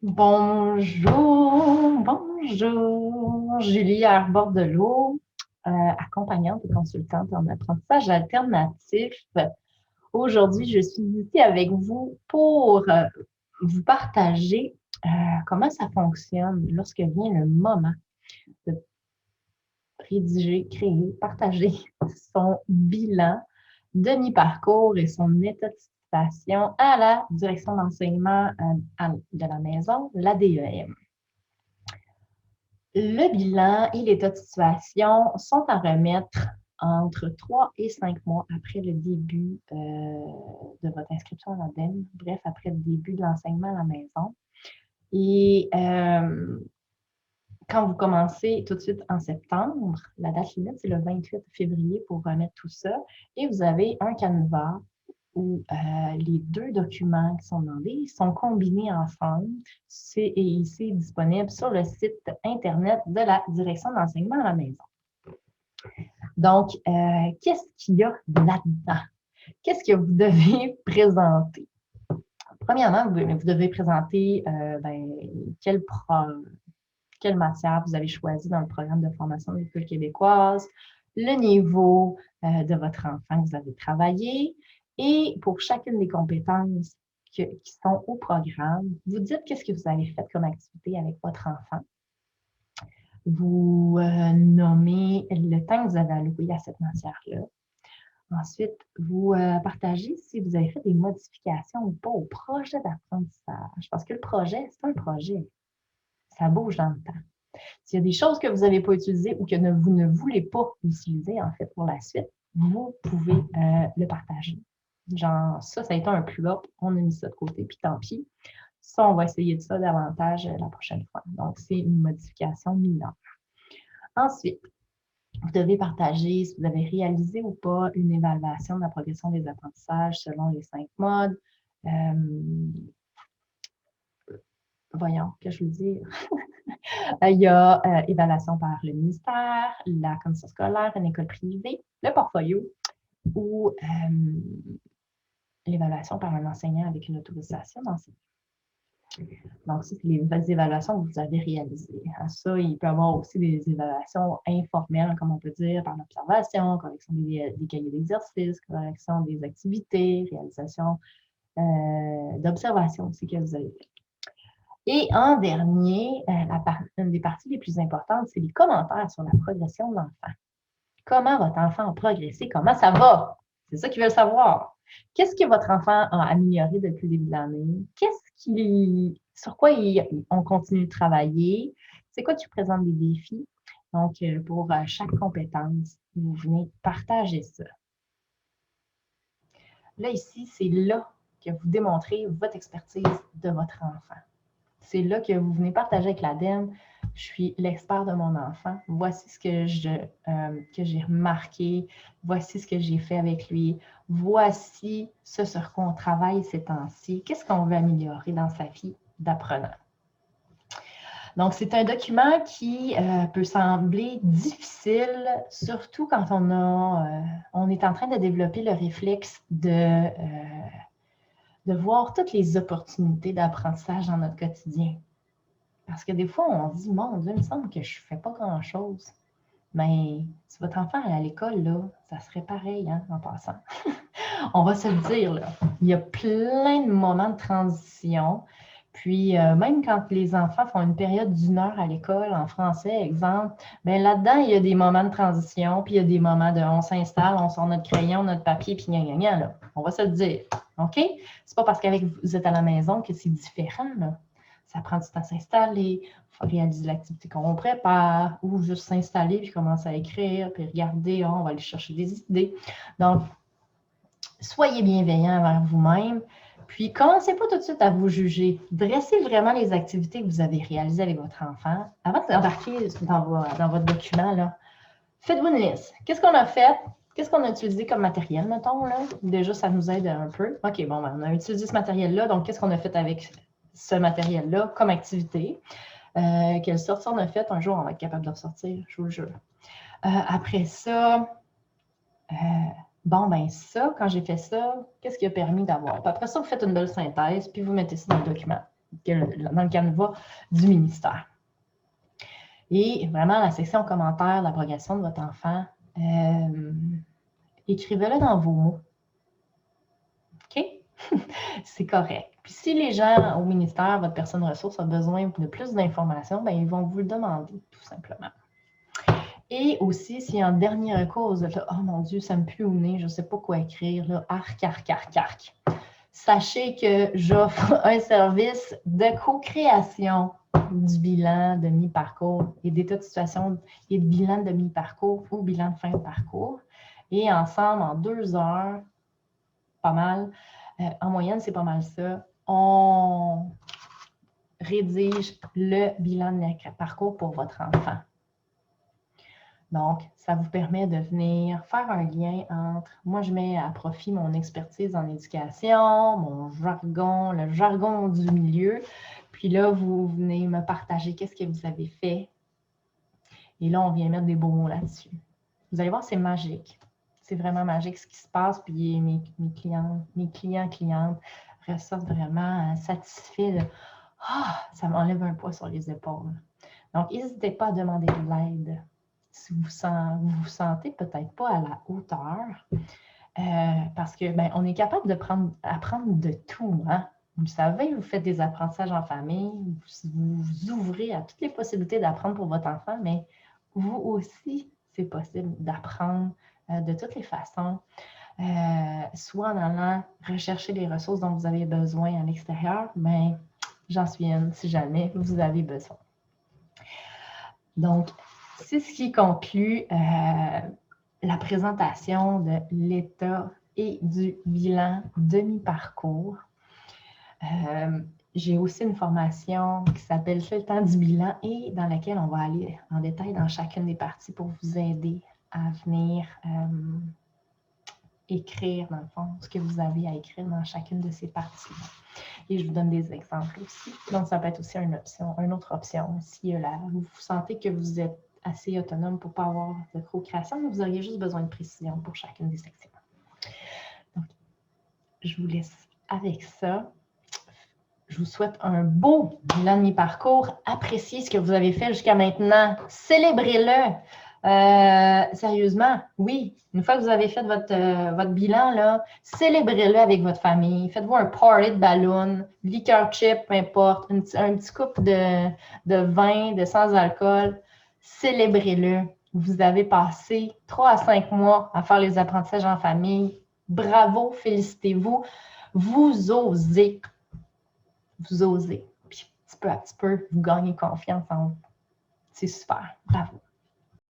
Bonjour, bonjour. Julie Arbor-Delot, accompagnante et consultante en apprentissage alternatif. Aujourd'hui, je suis ici avec vous pour vous partager comment ça fonctionne lorsque vient le moment de rédiger, créer, partager son bilan de mi-parcours et son état de situation à la direction d'enseignement de la maison, la DEM. Le bilan et l'état de situation sont à remettre entre 3 et 5 mois après le début de votre inscription à l'ADEME, bref, après le début de l'enseignement à la maison. Et quand vous commencez tout de suite en septembre, la date limite, c'est le 28 février pour remettre tout ça. Et vous avez un canevas où les deux documents qui sont demandés sont combinés ensemble. Et c'est disponible sur le site Internet de la Direction de l'enseignement à la maison. Donc, qu'est-ce qu'il y a là-dedans? Qu'est-ce que vous devez présenter? Premièrement, vous devez présenter quelle matière vous avez choisi dans le programme de formation de l'école québécoise, le niveau de votre enfant que vous avez travaillé, et pour chacune des compétences qui sont au programme, vous dites qu'est-ce que vous avez fait comme activité avec votre enfant. Vous nommez le temps que vous avez alloué à cette matière-là. Ensuite, vous partagez si vous avez fait des modifications ou pas au projet d'apprentissage. Parce que le projet, c'est un projet. Ça bouge dans le temps. S'il y a des choses que vous n'avez pas utilisées ou que vous ne voulez pas utiliser, en fait, pour la suite, vous pouvez le partager. Genre, ça a été un flop, on a mis ça de côté, puis tant pis. Ça, on va essayer de ça davantage la prochaine fois. Donc, c'est une modification mineure. Ensuite, vous devez partager si vous avez réalisé ou pas une évaluation de la progression des apprentissages selon les 5 modes. Voyons, que je veux dire. Il y a évaluation par le ministère, la commission scolaire, une école privée, le portfolio ou l'évaluation par un enseignant avec une autorisation d'enseigner. Donc, ça, c'est les évaluations que vous avez réalisées. À ça, il peut y avoir aussi des évaluations informelles, comme on peut dire, par l'observation, correction des cahiers d'exercice, correction des activités, réalisation d'observation aussi que vous avez fait. Et en dernier, une des parties les plus importantes, c'est les commentaires sur la progression de l'enfant. Comment votre enfant a progressé? Comment ça va? C'est ça qu'ils veulent savoir. Qu'est-ce que votre enfant a amélioré depuis le début de l'année? Sur quoi on continue de travailler? C'est quoi tu présentes des défis? Donc, pour chaque compétence, vous venez partager ça. Là, ici, c'est là que vous démontrez votre expertise de votre enfant. C'est là que vous venez partager avec l'ADEME. Je suis l'expert de mon enfant. Voici ce que j'ai remarqué. Voici ce que j'ai fait avec lui. Voici ce sur quoi on travaille ces temps-ci. Qu'est-ce qu'on veut améliorer dans sa vie d'apprenant? Donc, c'est un document qui peut sembler difficile, surtout quand on est en train de développer le réflexe de voir toutes les opportunités d'apprentissage dans notre quotidien. Parce que des fois, on se dit, mon Dieu, il me semble que je ne fais pas grand-chose. Mais si votre enfant est à l'école, là, ça serait pareil, hein, en passant. On va se le dire, là. Il y a plein de moments de transition. Puis, même quand les enfants font une période d'1 heure à l'école, en français, exemple, bien là-dedans, il y a des moments de transition, puis il y a des moments de on s'installe, on sort notre crayon, notre papier, puis gna, là. On va se le dire. OK? C'est pas parce qu'avec vous êtes à la maison que c'est différent, là. Ça prend du temps à s'installer, il faut réaliser l'activité qu'on prépare, ou juste s'installer, puis commencer à écrire, puis regarder, on va aller chercher des idées. Donc, soyez bienveillant envers vous-même, puis commencez pas tout de suite à vous juger. Dressez vraiment les activités que vous avez réalisées avec votre enfant. Avant d'embarquer dans votre document, là, faites-vous une liste. Qu'est-ce qu'on a fait? Qu'est-ce qu'on a utilisé comme matériel, mettons, là? Déjà, ça nous aide un peu. OK, bon, ben, on a utilisé ce matériel-là, donc qu'est-ce qu'on a fait avec ce matériel-là comme activité? Quelle sorte on a fait? Un jour, on va être capable de ressortir, je vous le jure. Après ça, bon, ben ça, quand j'ai fait ça, qu'est-ce qui a permis d'avoir? Puis après ça, vous faites une belle synthèse, puis vous mettez ça dans le document. dans le canevas du ministère. Et vraiment, la section commentaires, la progression de votre enfant, écrivez-le dans vos mots. OK? C'est correct. Puis si les gens au ministère, votre personne ressource a besoin de plus d'informations, bien, ils vont vous le demander, tout simplement. Et aussi, si en dernier recours, vous êtes là, oh mon Dieu, ça me pue au nez, je ne sais pas quoi écrire, là, arc. Sachez que j'offre un service de co-création du bilan de mi-parcours et d'état de situation et de bilan de mi-parcours ou bilan de fin de parcours. Et ensemble, en 2 heures, pas mal, en moyenne, c'est pas mal ça, on rédige le bilan de parcours pour votre enfant. Donc, ça vous permet de venir faire un lien entre, moi je mets à profit mon expertise en éducation, mon jargon, le jargon du milieu, puis là, vous venez me partager qu'est-ce que vous avez fait. Et là, on vient mettre des beaux mots là-dessus. Vous allez voir, c'est magique. C'est vraiment magique ce qui se passe, puis mes clientes ressortent vraiment satisfaits de « Ah, ça m'enlève un poids sur les épaules ». Donc, n'hésitez pas à demander de l'aide. Si vous vous sentez peut-être pas à la hauteur, parce que on est capable d'apprendre de tout. Hein? Vous le savez, vous faites des apprentissages en famille, vous ouvrez à toutes les possibilités d'apprendre pour votre enfant, mais vous aussi, c'est possible d'apprendre de toutes les façons, soit en allant rechercher les ressources dont vous avez besoin à l'extérieur, mais j'en suis une si jamais vous avez besoin. Donc, c'est ce qui conclut la présentation de l'état et du bilan demi-parcours. J'ai aussi une formation qui s'appelle « C'est le temps du bilan » et dans laquelle on va aller en détail dans chacune des parties pour vous aider à venir écrire, dans le fond, ce que vous avez à écrire dans chacune de ces parties. Et je vous donne des exemples aussi. Donc, ça peut être aussi une autre option. Si vous sentez que vous êtes assez autonome pour ne pas avoir de co-création, mais vous auriez juste besoin de précision pour chacune des sections. Donc, je vous laisse avec ça. Je vous souhaite un beau bilan de mi-parcours. Appréciez ce que vous avez fait jusqu'à maintenant. Célébrez-le. Sérieusement, oui. Une fois que vous avez fait votre bilan, là, célébrez-le avec votre famille. Faites-vous un party de ballon, liqueur chip, peu importe, un petit couple de vin, de sans-alcool. Célébrez-le. Vous avez passé 3 à 5 mois à faire les apprentissages en famille. Bravo, félicitez-vous. Vous osez. Puis, petit peu à petit peu, vous gagnez confiance en vous. C'est super. Bravo.